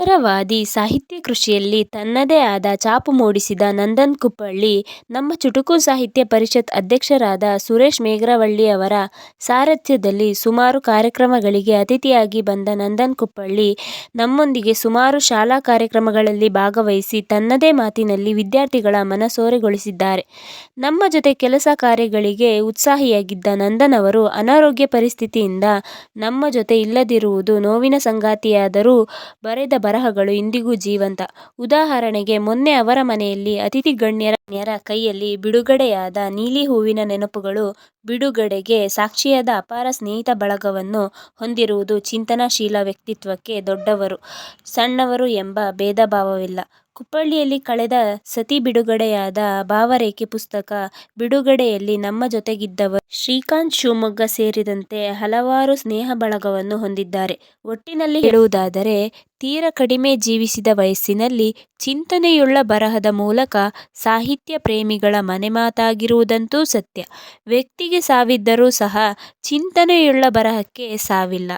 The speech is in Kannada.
ಎತ್ತರವಾದಿ ಸಾಹಿತ್ಯ ಕೃಷಿಯಲ್ಲಿ ತನ್ನದೇ ಆದ ಛಾಪು ಮೂಡಿಸಿದ ನಂದನ್ ಕುಪ್ಪಳ್ಳಿ ನಮ್ಮ ಚುಟುಕು ಸಾಹಿತ್ಯ ಪರಿಷತ್ ಅಧ್ಯಕ್ಷರಾದ ಸುರೇಶ್ ಮೇಘರವಳ್ಳಿ ಅವರ ಸಾರಥ್ಯದಲ್ಲಿ ಸುಮಾರು ಕಾರ್ಯಕ್ರಮಗಳಿಗೆ ಅತಿಥಿಯಾಗಿ ಬಂದ ನಂದನ್ ಕುಪ್ಪಳ್ಳಿ ನಮ್ಮೊಂದಿಗೆ ಸುಮಾರು ಶಾಲಾ ಕಾರ್ಯಕ್ರಮಗಳಲ್ಲಿ ಭಾಗವಹಿಸಿ ತನ್ನದೇ ಮಾತಿನಲ್ಲಿ ವಿದ್ಯಾರ್ಥಿಗಳ ಮನಸೂರೆಗೊಳಿಸಿದ್ದಾರೆ. ನಮ್ಮ ಜೊತೆ ಕೆಲಸ ಕಾರ್ಯಗಳಿಗೆ ಉತ್ಸಾಹಿಯಾಗಿದ್ದ ನಂದನ್ ಅವರು ಅನಾರೋಗ್ಯ ಪರಿಸ್ಥಿತಿಯಿಂದ ನಮ್ಮ ಜೊತೆ ಇಲ್ಲದಿರುವುದು ನೋವಿನ ಸಂಗತಿಯಾದರೂ ಬರೆದ ಬರಹಗಳು ಇಂದಿಗೂ ಜೀವಂತ. ಉದಾಹರಣೆಗೆ, ಮೊನ್ನೆ ಅವರ ಮನೆಯಲ್ಲಿ ಅತಿಥಿ ಗಣ್ಯರ ಕೈಯಲ್ಲಿ ಬಿಡುಗಡೆಯಾದ ನೀಲಿ ಹೂವಿನ ನೆನಪುಗಳು ಬಿಡುಗಡೆಗೆ ಸಾಕ್ಷಿಯಾದ ಅಪಾರ ಸ್ನೇಹಿತ ಬಳಗವನ್ನು ಹೊಂದಿರುವುದು ಚಿಂತನಶೀಲ ವ್ಯಕ್ತಿತ್ವಕ್ಕೆ ದೊಡ್ಡವರು, ಸಣ್ಣವರು ಎಂಬ ಭೇದಭಾವವಿಲ್ಲ. ಕುಪ್ಪಳ್ಳಿಯಲ್ಲಿ ಕಳೆದ ಸತಿ ಬಿಡುಗಡೆಯಾದ ಭಾವರೇಖೆ ಪುಸ್ತಕ ಬಿಡುಗಡೆಯಲ್ಲಿ ನಮ್ಮ ಜೊತೆಗಿದ್ದವರು ಶ್ರೀಕಾಂತ್ ಶಿವಮೊಗ್ಗ ಸೇರಿದಂತೆ ಹಲವಾರು ಸ್ನೇಹ ಬಳಗವನ್ನು ಹೊಂದಿದ್ದಾರೆ. ಒಟ್ಟಿನಲ್ಲಿ ಹೇಳುವುದಾದರೆ, ತೀರ ಕಡಿಮೆ ಜೀವಿಸಿದ ವಯಸ್ಸಿನಲ್ಲಿ ಚಿಂತನೆಯುಳ್ಳ ಬರಹದ ಮೂಲಕ ಸಾಹಿತ್ಯ ಪ್ರೇಮಿಗಳ ಮನೆಮಾತಾಗಿರುವುದಂತೂ ಸತ್ಯ. ವ್ಯಕ್ತಿಗೆ ಸಾವಿದ್ದರೂ ಸಹ ಚಿಂತನೆಯುಳ್ಳ ಬರಹಕ್ಕೆ ಸಾವಿಲ್ಲ.